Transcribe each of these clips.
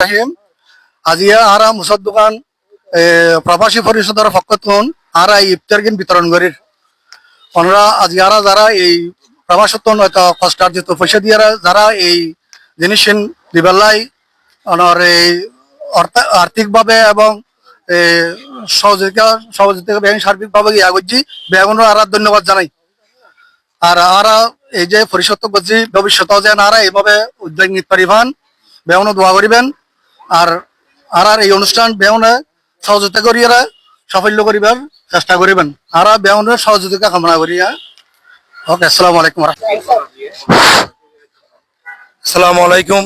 রাহিম আজিয়া আরা মুসদ দোকান প্রবাসী পরিষদের পক্ষতুন আরা ইফতার কিন বিতরণ করির ওনারা আজিয়ারা যারা এই প্রবাসতন হয়তো কষ্টার্জিত পয়সা দিয়ে যারা এই জিনিস দিবেলাই ওনার এই আর্থিকভাবে এবং সহযোগিতা ব্যাংক সার্বিকভাবে ইয়া করছি ব্যাগুনের আর ধন্যবাদ জানাই। আর আরা এই যে পরিষদ করছি ভবিষ্যতে যেন আরা এইভাবে উদ্যোগ নিতে পারিবেন ব্যাগুনে দোয়া করিবেন। আর আর এই অনুষ্ঠান ব্যাগুনে সহযোগিতা করিয়া সাফল্য করিবার চেষ্টা করিবেন। আর ব্যাগুনের সহযোগিতা কামনা করিয়া ওকে। আসসালামু আলাইকুম। আসসালামু আলাইকুম।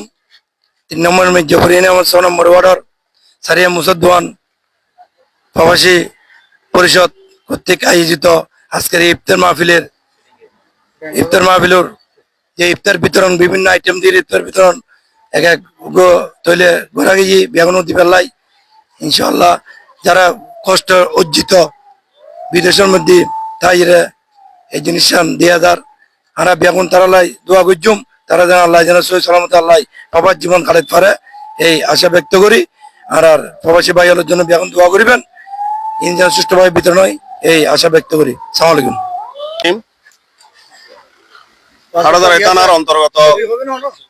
3 নম্বর মির্জাপুর ইউনিয়ন 6 নম্বর ওয়ার্ডের সারিয়া মুসদ্দওয়ান প্রবাসী পরিষদ কর্তৃক আয়োজিত আজকের ইফতার মাহফিলের যে ইফতার বিতরণ বিভিন্ন আইটেম দিয়ে ইফতার বিতরণ এক এক তৈলে ঘোরা গিয়ে বেগুন দিবেলাই ইনশাল্লাহ যারা কষ্ট অর্জিত বিদেশের মধ্যে তাই এই জিনিস দেয়া যার আরা বেগুন তারালাই দোয়া করছুম তারা যেন আল্লাহ যেন সহি সালামত আল্লাহ সবার জীবন কাটাতে পারে এই আশা ব্যক্ত করি। আর প্রবাসী ভাই হলের জন্য বেগুন দোয়া করিবেন যেন সুষ্ঠুভাবে বিতরণ হয় এই আশা ব্যক্ত করি। সালাম আলাইকুম। থানার অন্তর্গত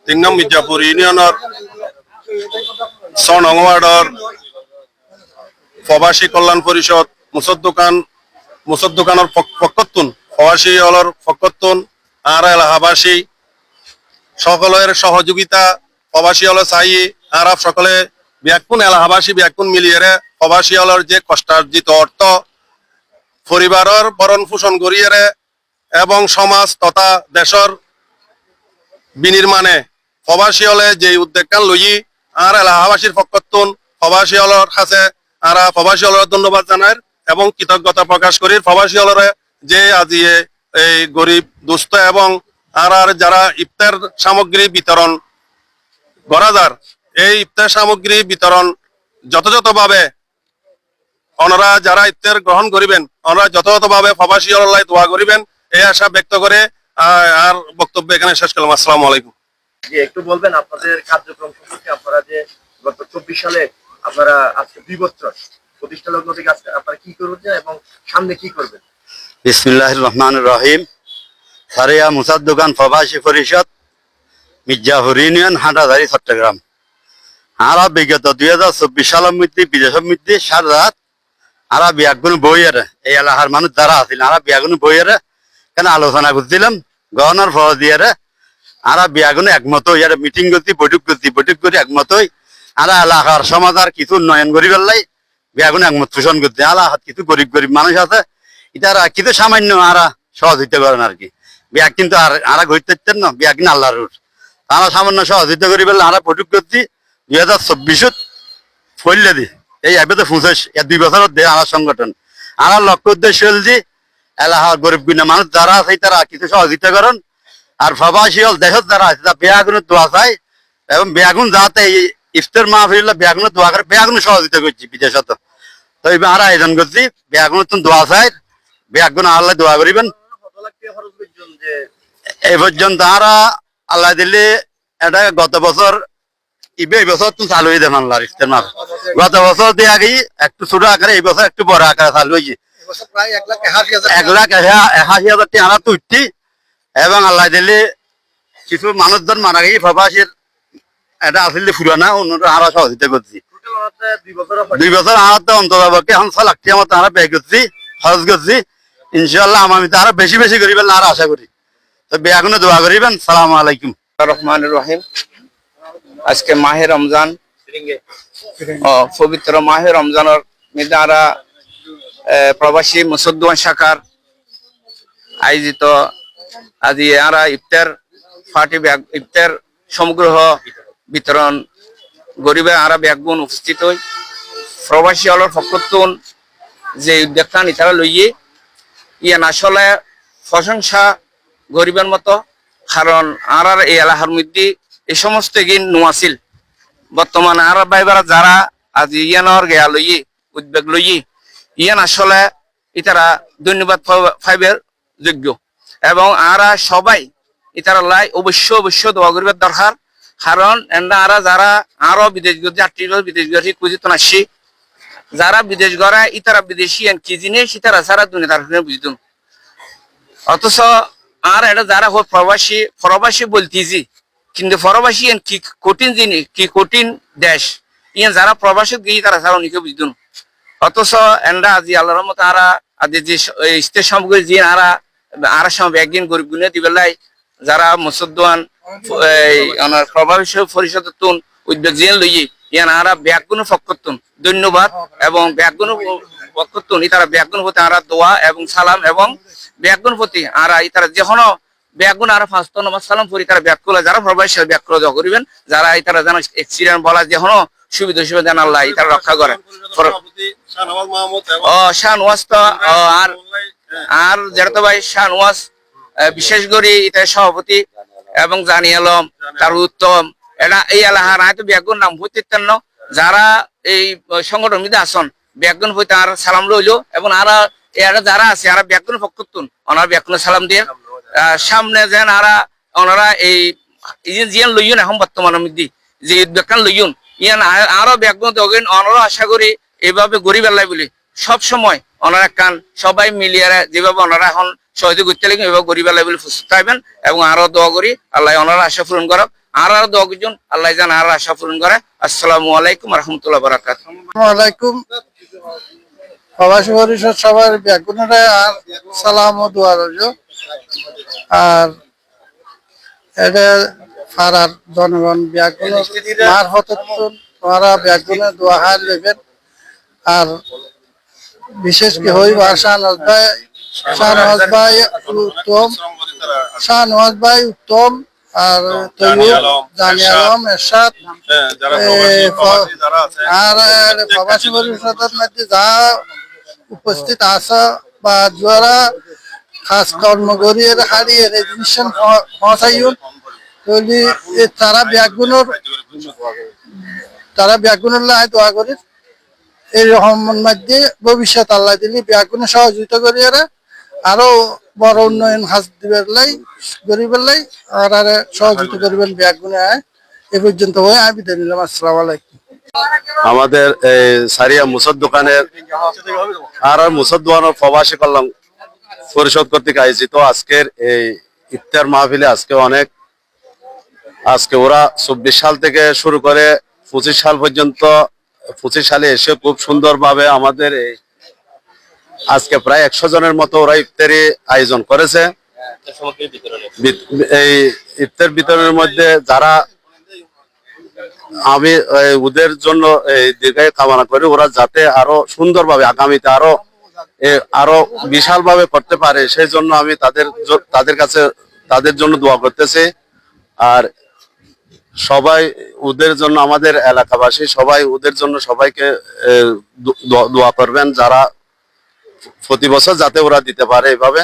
3 নং মির্জাপুর ইউনিয়নের 6 নং ওয়ার্ডের প্রবাসী কল্যাণ পরিষদ মুসদ দোকানের পক্ষতুন প্রবাসী হলর পক্ষতুন আর এলাহাবাসী সকলের সহযোগিতা প্রবাসী হল চাই আর সকলে ব্যাকুন এলাহাবাসী ব্যাকুন মিলিয়ে প্রবাসী হলর যে কষ্টার্জিত অর্থ পরিবারের ভরণ পোষণ করিয়ে এবং সমাজ তথা দেশের বিনির্মাণে প্রবাসী হলে যে উদ্যোগকান লই আর এলাহাবাসীর পক্ষতুন প্রবাসী হলর কাছে আর প্রবাসী হলর ধন্যবাদ জানায় এবং কৃতজ্ঞতা প্রকাশ করি। প্রবাসী হলরে যে আজি এই গরিব দুস্থ এবং আর যারা ইফতার সামগ্রী বিতরণ করা যার এই ইফতার সামগ্রী বিতরণ যথাযথভাবে ওনারা যারা ইফতার গ্রহণ করিবেন ওনারা যথাযথভাবে প্রবাসী হল্লায় দোয়া করিবেন এই আশা ব্যক্ত করে আর বক্তব্য এখানে শেষ করলাম। আসসালামু আলাইকুম। একটু বলবেন আপনাদের কার্যক্রম সম্পর্কে, আপনারা যে গত 24 সালে আপনারা আজকে 2 বছর প্রতিষ্ঠা লগ্ন থেকে আজকে আপনারা কি করবেন এবং সামনে কি করবেন? বিসমিল্লাহির রহমানির রহিম। সারিয়া মুসাদ দোকান প্রবাসী পরিষদ মির্জাপুর ইউনিয়ন হাটাজারি চট্টগ্রাম। আরা বিগত 2024 সালের মধ্যে বিদেশের মধ্যে সারাত আরা বিয়াগুন বইয়ের এই এলাকার মানুষ যারা আছিল আরা বিয়াগুন বইয়ের কেন আলোচনা করছিলাম গহনার ফল দিয়ে আরা বিয়াগুন একমত ইয়ার মিটিং করছি বৈঠক করি একমত হই আরা এলাকার সমাজের কিছু উন্নয়ন করি পেলাই বিয়াগুন একমত পোষণ করতে এলাকার কিছু গরিব মানুষ আছে ইতারা কিছু সামান্য আরা সহযোগিতা করেন আর কি। বিয়া কিন্তু আরা ঘুরতে না বিয়া কিনা আল্লাহর রুট তারা সামান্য সহযোগিতা করি পেলে আরা বৈঠক করছি 2024 ফলে দি এই এবার তো 2 বছর দেয় আমার সংগঠন আমার লক্ষ্য উদ্দেশ্য হল যে এলাকার গরিব গুণা মানুষ যারা আছে তারা কিছু সহযোগিতা করেন আর প্রবাসী হল দেশের যারা আছে তারা বেয়াগুনের দোয়া চায় এবং বেয়াগুন যাতে এই ইফতার মাহফিল বেয়াগুনের দোয়া করে বেয়াগুন সহযোগিতা করছি বিদেশত তো এবার আরা আয়োজন করছি বেয়াগুনের তুমি দোয়া চাই বেয়াগুন আল্লাহ দোয়া করিবেন। এই পর্যন্ত আরা আল্লাহ দিলে এটা গত বছর এই বছর তুমি চালু হয়ে দেন আল্লাহর ইফতার মাহফিল গত বছর দিয়ে আগে একটু ছোট আকারে এই বছর একটু বড় আকারে চালু হয়েছে 1,81,000 টাকা তুলছি এবং আল্লাহ দিলে কিছু মানুষজন মারা গিয়ে প্রবাসীর এটা আসলে ফুরানা অন্যরা আরো সহযোগিতা করছি 2 বছর আমার তো অন্তত এখন 6 লাখ টাকা মতো আমরা ব্যয় করছি খরচ করছি ইনশাল্লাহ আমি তো আরো বেশি করিবেন আর আশা করি তো বেয়াগুনে দোয়া করিবেন। সালাম আলাইকুম। রহমানির রহিম। আজকে মাহে রমজান পবিত্র মাহে রমজানের মেদারা প্রবাসী মুসদ্দওয়ান শাখার আয়োজিত আজি আরা ইফতার পার্টি ইফতার সমগ্রহ বিতরণ গরিবে আরা ব্যাগুন উপস্থিত হই প্রবাসী হলর পক্ষতুন যে উদ্যোগখান ইতারা লইয়ে ইয়ান আসলে প্রশংসা গরিবের মতো কারণ আর এই এলাকার মধ্যে এই সমস্ত গিন নোয়াছিল বর্তমানে আর ভাইবারা যারা আজ ইয়ানোর গেয়া লইয়ে উদ্যোগ লইয়ে ইয়ান আসলে ইতারা ধন্যবাদ পাইবার যোগ্য এবং আরা সবাই ইতারা লাই অবশ্য দোয়া করিবার দরকার কারণ এন্ডা আরা যারা আরো বিদেশ যাত্রী বিদেশ গড়ি খুঁজি তো আসি যারা বিদেশ গড়া ইতারা বিদেশি কি জিনিস ইতারা সারা দুনিয়া তার বুঝতুন অথচ আর এটা যারা হল প্রবাসী প্রবাসী বলতেছি কিন্তু প্রবাসী কি কঠিন জিনিস কি কঠিন দেশ ইয়ান যারা প্রবাসী গিয়ে তারা সারা অনেকে বুঝতুন অথচ এন্ডা আজি আল্লাহর রহমতে আরা আদি যে স্টেজ সামগ্রী যে আরা সময় একদিন গরিব গুনে দিবেলাই যারা মুসদ্দান এই অনার প্রবাসী পরিষদ তুন উদ্যোগ জিয়ান লইয়ে ইয়ান আরা ব্যাগুন ফকতুন ধন্যবাদ এবং ব্যাগুন ফকতুন ইতারা ব্যাগুন হতে আরা দোয়া এবং সালাম এবং ব্যাগুন প্রতি আরা ইতারা যেকোনো ব্যাগুন আরা পাঁচটা নমাজ সালাম করি তারা ব্যাগ করলে যারা প্রবাসী ব্যাগ করে দেওয়া করিবেন যারা ইতারা যেন এক্সিডেন্ট বলা যেকোনো সুবিধা সুবিধা আল্লাহ ইতারা রক্ষা করে ও শাহনওয়াজ তো আর আর যেটা ভাই শাহনওয়াজ বিশেষ করে এটা সভাপতি এবং জানি আলম তার উত্তম এটা এই এলাকার হয়তো ব্যাগুন নাম হইতে যারা এই সংগঠন মধ্যে আসন ব্যাগুন হইতে আর সালাম লইলো এবং আরা এরা যারা আছে আর ব্যাগুন ফকতুন ওনার ব্যাগুন সালাম দিয়ে সামনে যেন আরা ওনারা এই জিয়ান লইয়ুন এখন বর্তমানের মধ্যে যে বেকান লইয়ুন ইয়ান আরো ব্যাগুন দগেন ওনারা আশা করি এইভাবে গরিব আল্লাহ বলি সব সময় ওনারা কান সবাই মিলিয়ে যেভাবে ওনারা এখন সহযোগ করতে লাগবে এভাবে গরিব আল্লাহ বলে প্রস্তুত থাকবেন এবং আরো দোয়া করি আল্লাহ ওনারা আশা পূরণ করক আরো দোয়া করছেন আল্লাহ যেন আরো আশা পূরণ করে। আসসালামু আলাইকুম রহমতুল্লাহ বারাকাতুহু। ওয়ালাইকুম প্রবাসী পরিষদ সবার ব্যাগুনের আর সালাম ও দোয়া রইল। আর এটা ফারার জনগণ ব্যাগুনের মার হতে তোমরা ব্যাগুনের দোয়া হার নেবেন। আর বিশেষ কি হইব শাহনওয়াজ ভাই উত্তম আর তৈয়ব জানি আলম এরশাদ আর প্রবাসী পরিষদের মধ্যে যা উপস্থিত আছে বা যারা খাস কর্মকরী হারিয়ে রেজিস্ট্রেশন পৌঁছাইন তারা ব্যাগুনের লাই দোয়া করি এই রহমান মধ্যে ভবিষ্যৎ আল্লাহ দিলি ব্যাগুনে সহযোগিতা করি আরো বড় উন্নয়ন হাস দিবের লাই গরিবের লাই আর সহযোগিতা করবেন ব্যাগুনে এ পর্যন্ত হয়ে আমি বিদায় নিলাম। আসসালামু আলাইকুম। আমাদের এই সারিয়া মুসদ দোকানের আর মুসদ দোকানের প্রবাসী কল্যাণ পরিষদ কর্তৃক আয়োজিত আজকের এই ইফতার মাহফিলে আজকে ওরা 24 সাল থেকে শুরু করে 25 সাল পর্যন্ত 25 সালে এসে খুব সুন্দরভাবে আমাদের এই আজকে প্রায় 100 জনের মতো ওরা ইফতারি আয়োজন করেছে। এই ইফতার বিতরণের মধ্যে যারা আমি ওদের জন্য এই দীর্ঘায়ু কামনা করি ওরা যাতে আরো সুন্দরভাবে আগামীতে আরো বিশাল ভাবে করতে পারে সেই জন্য আমি তাদের কাছে তাদের জন্য দোয়া করতেছি। আর সবাই ওদের জন্য আমাদের এলাকাবাসী সবাই ওদের জন্য সবাইকে দোয়া করবেন যারা প্রতি বছর যাতে ওরা দিতে পারে এভাবে।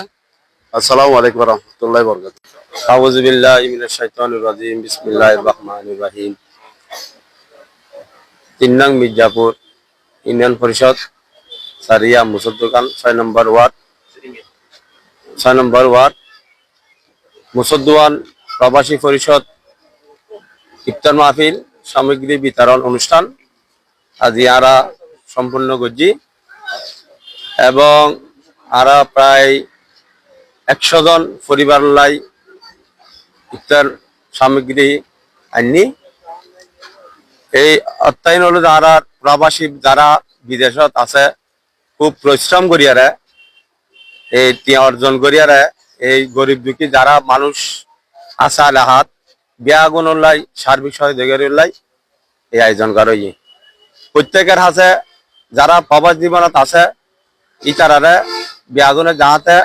আসসালামু আলাইকুম রহমতুল্লাহ বরকাতুহু। আউযু বিল্লাহি মিনাশ শাইতানির রাজিম বিসমিল্লাহির রহমানির রহিম। 3 নং মির্জাপুর ইউনিয়ন পরিষদ সারিয়া মুসদ দোকান 6 নম্বর ওয়ার্ড মুসদ দোকান প্রবাসী পরিষদ ইফতার মাহফিল সামগ্রী বিতরণ অনুষ্ঠান আজি আরা সম্পূর্ণ করছি এবং আরা প্রায় 100 জন পরিবার লাই ইফতার সামগ্রী আনি এই অর্থায়ন হলো যারা প্রবাসী যারা বিদেশত আছে খুব পরিশ্রম করিয়ারে এই অর্জন করিয়ারে এই গরিব দুঃখী যারা মানুষ আছে এলাহাত বিয়াগুন লাই সার্বিক সহযোগের লাই এই আয়োজন করা প্রত্যেকের হাতে যারা প্রবাস জীবনত আছে ইতারারে বিয়াগুনে যাহাতে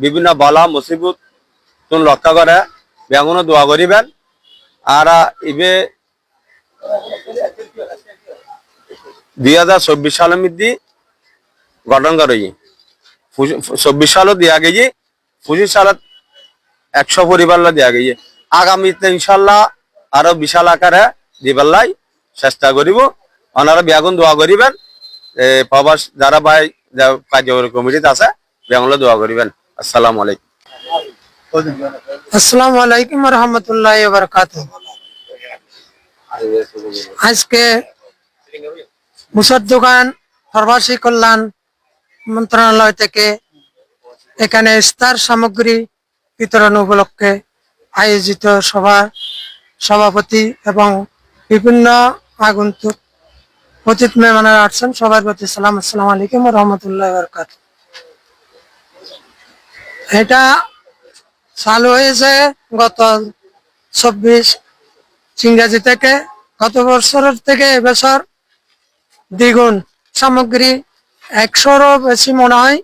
বিভিন্ন বলা মুসিবত তুন রক্ষা করে বিয়াগুনে দোয়া করিবেন। আর ইবে 2024 সালের মধ্যে গঠন করা 24 সালও দিয়া গেছে 25 সালত 100 পরিবার দিয়া গেছে আগামীতে ইনশাল্লাহ আরো বিশাল আকারে দিবাল্লাই চেষ্টা করিব। ওনারা বিয়াগুন দোয়া করিবেন প্রবাস যারা ভাই কার্যকরী কমিটিতে আছে বিয়াগুলো দোয়া করিবেন। আসসালামু আলাইকুম। আসসালামু আলাইকুম রহমতুল্লাহ বারাকাতুহু। আজকে মুসাদ দোকান প্রবাসী কল্যাণ মন্ত্রণালয় থেকে এখানে ইফতার সামগ্রী বিতরণ উপলক্ষে আয়োজিত সভাপতি এবং বিভিন্ন আগন্তুক অতিথি মেহমানরা আসছেন, সবার প্রতি সালাম, আসসালামু আলাইকুম রহমতুল্লাহ বরকাত। এটা চালু হয়েছে গত 24 ইংরেজি থেকে। গত বছরের থেকে এবছর দ্বিগুণ সামগ্রী, 100-রও বেশি মনে হয়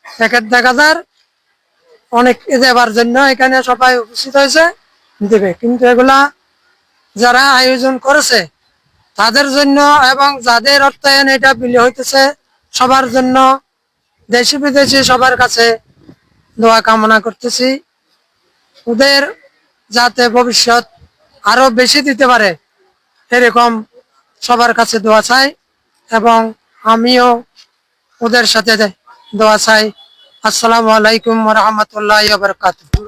প্যাকেট দেখা যায়। অনেক দেবার জন্য এখানে সবাই উপস্থিত হয়েছে, দেবে। কিন্তু এগুলা যারা আয়োজন করেছে তাদের জন্য এবং যাদের অর্থায়ন এটা বিলি হইতেছে সবার জন্য, দেশি বিদেশি সবার কাছে দোয়া কামনা করতেছি। ওদের যাতে ভবিষ্যৎ আরো বেশি দিতে পারে এরকম সবার কাছে দোয়া চাই, এবং আমিও ওদের সাথে দোয়া চাই। আসসালামু আলাইকুম ওয়া রাহমাতুল্লাহি ওয়া বারাকাতুহু।